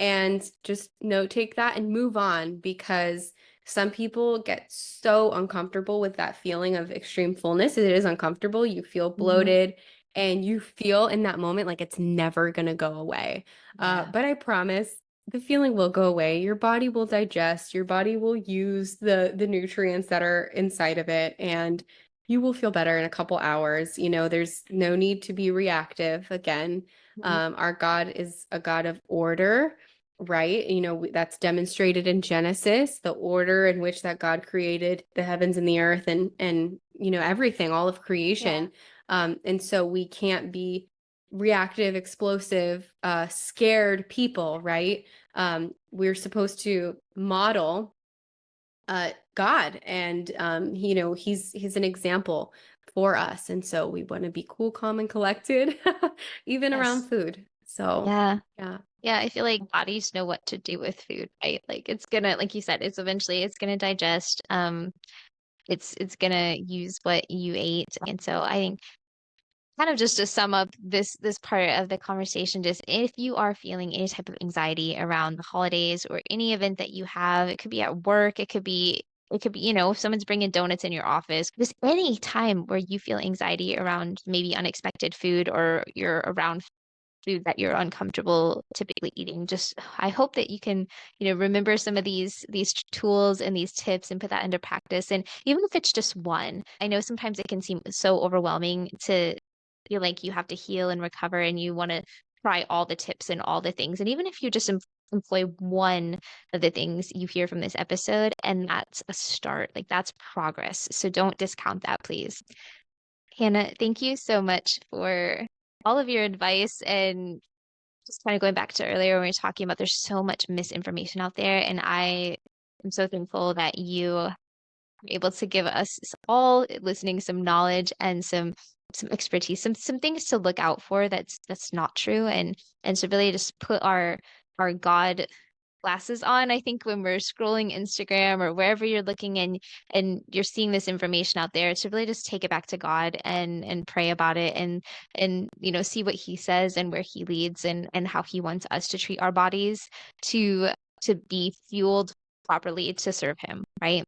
And just note take that and move on, because some people get so uncomfortable with that feeling of extreme fullness. It is uncomfortable. You feel
Hmm.
bloated and you feel in that moment like it's never going to go away.
Yeah.
But I promise the feeling will go away. Your body will digest, your body will use the nutrients that are inside of it, and you will feel better in a couple hours. There's no need to be reactive again.
Mhm.
Our God is a God of order, right? That's demonstrated in Genesis, the order in which that God created the heavens and the earth and everything, all of
Yeah.
creation. And so we can't be reactive, explosive, scared people, right? We're supposed to model God, and he's an example for us, and so we want to be cool, calm, and collected, even around
Yes.
food. So
Yeah.
yeah.
Yeah, I feel like bodies know what to do with food, right? Like it's gonna, like you said, it's gonna digest. It's gonna use what you ate. And so I think kind of just to sum up this part of the conversation, just if you are feeling any type of anxiety around the holidays or any event that you have, it could be at work, it could be, if someone's bringing donuts in your office, just any time where you feel anxiety around maybe unexpected food or you're around food that you're uncomfortable typically eating. Just I hope that you can, remember some of these tools and these tips and put that into practice. And even if it's just one, I know sometimes it can seem so overwhelming to feel like you have to heal and recover and you want to try all the tips and all the things. And even if you just employ one of the things you hear from this episode, and that's a start, like that's progress. So don't discount that, please. Hannah, thank you so much for all of your advice and just kind of going back to earlier when we were talking about there's so much misinformation out there. And I am so thankful that you were able to give us all listening some knowledge and some expertise, some things to look out for that's not true and to really just put our God glasses on. I think when we're scrolling Instagram or wherever you're looking and you're seeing this information out there, to really just take it back to God and pray about it and see what he says and where he leads and how he wants us to treat our bodies to to be fueled properly to serve him, right?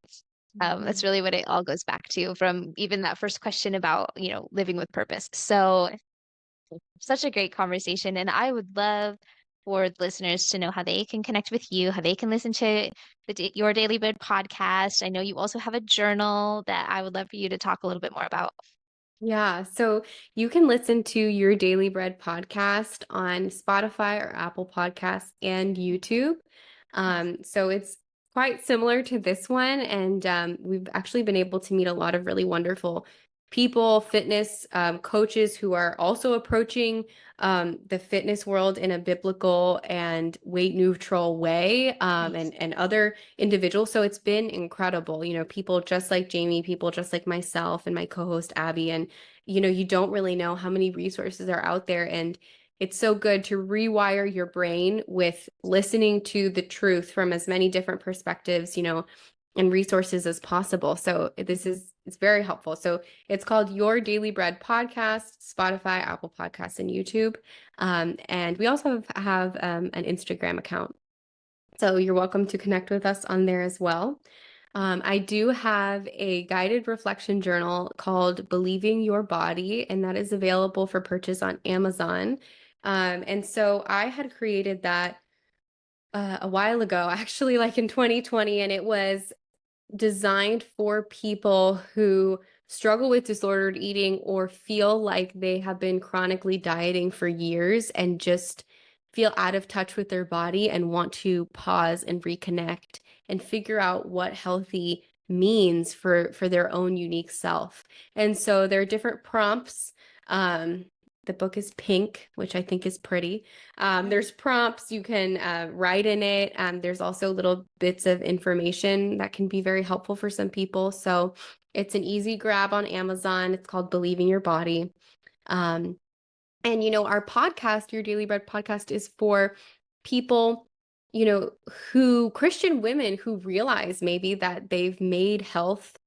That's
Mhm.
really what it all goes back to from even that first question about, living with purpose. So such a great conversation. And I would love for the listeners to know how they can connect with you, how they can listen to your Daily Bread podcast. I know you also have a journal that I would love for you to talk a little bit more about.
Yeah, so you can listen to Your Daily Bread podcast on Spotify or Apple Podcasts and YouTube. So it's quite similar to this one, and we've actually been able to meet a lot of really wonderful people, fitness coaches who are also approaching the fitness world in a biblical and weight neutral way,
Nice.
and other individuals. So it's been incredible. People just like Jayme, people just like myself and my co-host Abby, and you don't really know how many resources are out there. And it's so good to rewire your brain with listening to the truth from as many different perspectives, and resources as possible. So it's very helpful. So it's called Your Daily Bread Podcast, Spotify, Apple Podcasts, and YouTube. And we also have an Instagram account. So you're welcome to connect with us on there as well. I do have a guided reflection journal called Believing Your Body, and that is available for purchase on Amazon. And so I had created that a while ago, actually, like in 2020, and it was designed for people who struggle with disordered eating or feel like they have been chronically dieting for years and just feel out of touch with their body and want to pause and reconnect and figure out what healthy means for their own unique self. And so there are different prompts. The book is pink, which I think is pretty. There's prompts you can write in it. There's also little bits of information that can be very helpful for some people. So it's an easy grab on Amazon. It's called Believing Your Body. Um, and, our podcast, Your Daily Bread podcast, is for people, Christian women who realize maybe that they've made health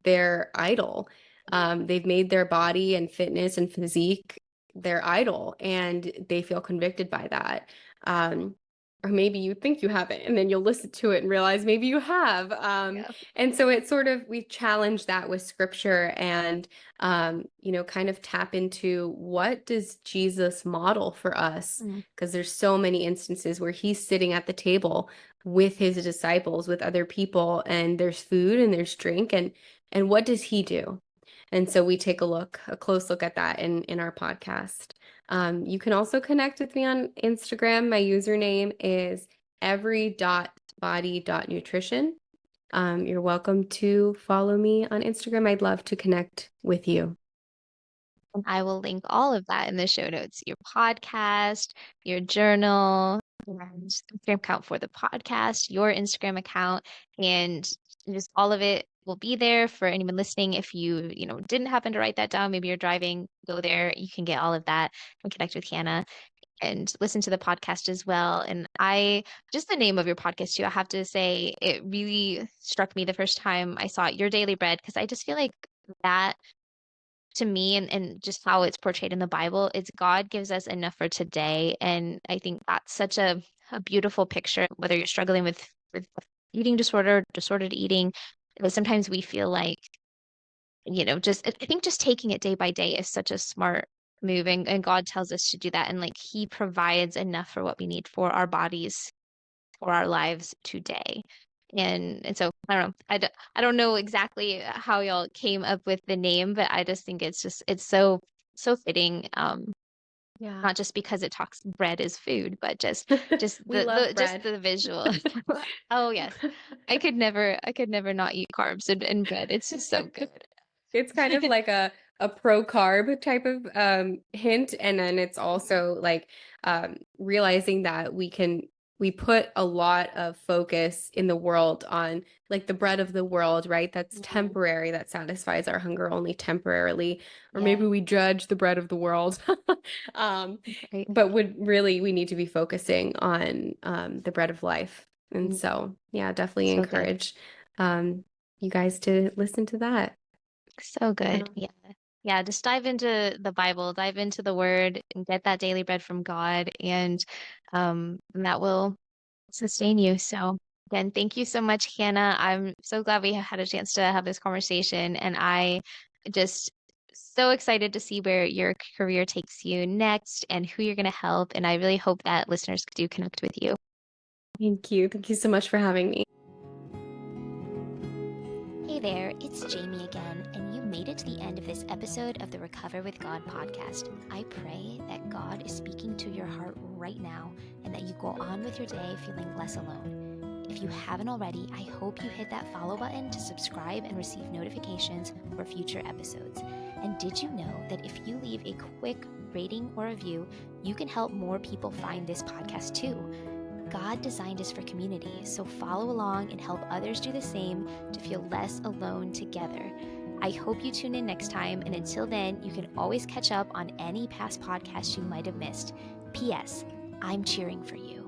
their idol. They've made their body and fitness and physique their idol, and they feel convicted by that. Or maybe you think you haven't, and then you'll listen to it and realize maybe you have.
Yeah.
And so it's sort of, we've challenged that with scripture and, kind of tap into what does Jesus model for us?
Mm.
Because there's so many instances where he's sitting at the table with his disciples, with other people, and there's food and there's drink, and what does he do? And so we take a close look at that in our podcast. You can also connect with me on Instagram. My username is every.body.nutrition. You're welcome to follow me on Instagram. I'd love to connect with you.
And I will link all of that in the show notes, your podcast, your journal, your Instagram account for the podcast, your Instagram account, and just all of it will be there for anyone listening. If you, didn't happen to write that down, maybe you're driving, go there, you can get all of that and connect with Hannah. and listen to the podcast as well. And just the name of your podcast too, I have to say it really struck me the first time I saw it, Your Daily Bread, because I just feel like that to me and just how it's portrayed in the Bible, it's God gives us enough for today. And I think that's such a beautiful picture, whether you're struggling with eating disorder, disordered eating. Sometimes we feel like, just I think just taking it day by day is such a smart move. And God tells us to do that. And like He provides enough for what we need for our bodies, for our lives today. And so I don't know. I don't know exactly how y'all came up with the name, but I just think it's so fitting.
Yeah.
Not just because it talks bread is food, but just
We love
just
bread.
the visual. Oh yes. I could never not eat carbs and bread. It's just so good.
It's kind of like a pro carb type of hint, and then it's also like realizing that we put a lot of focus in the world on like the bread of the world, right? That's
Mhm.
temporary, that satisfies our hunger only temporarily, or maybe
Yeah,
we judge the bread of the world. um,
right.
but would really we need to be focusing on the bread of life, and
Mm,
so yeah, definitely
so good.
encourage you guys to listen to that.
So good.
Um,
Yeah. Yeah, just dive into the Bible, dive into the word and get that daily bread from God and that will sustain you. So again, thank you so much, Hannah. I'm so glad we had a chance to have this conversation and I just so excited to see where your career takes you next and who you're going to help. And I really hope that listeners do connect with you.
Thank you. Thank you so much for having me.
Hey there, it's Jayme again, and you made it to the end of this episode of the Recover with God podcast. I pray that God is speaking to your heart right now and that you go on with your day feeling less alone. If you haven't already, I hope you hit that follow button to subscribe and receive notifications for future episodes. And did you know that if you leave a quick rating or review, you can help more people find this podcast too? God designed us for community, so follow along and help others do the same to feel less alone together. I hope you tune in next time, and until then, you can always catch up on any past podcasts you might have missed. P.S. I'm cheering for you.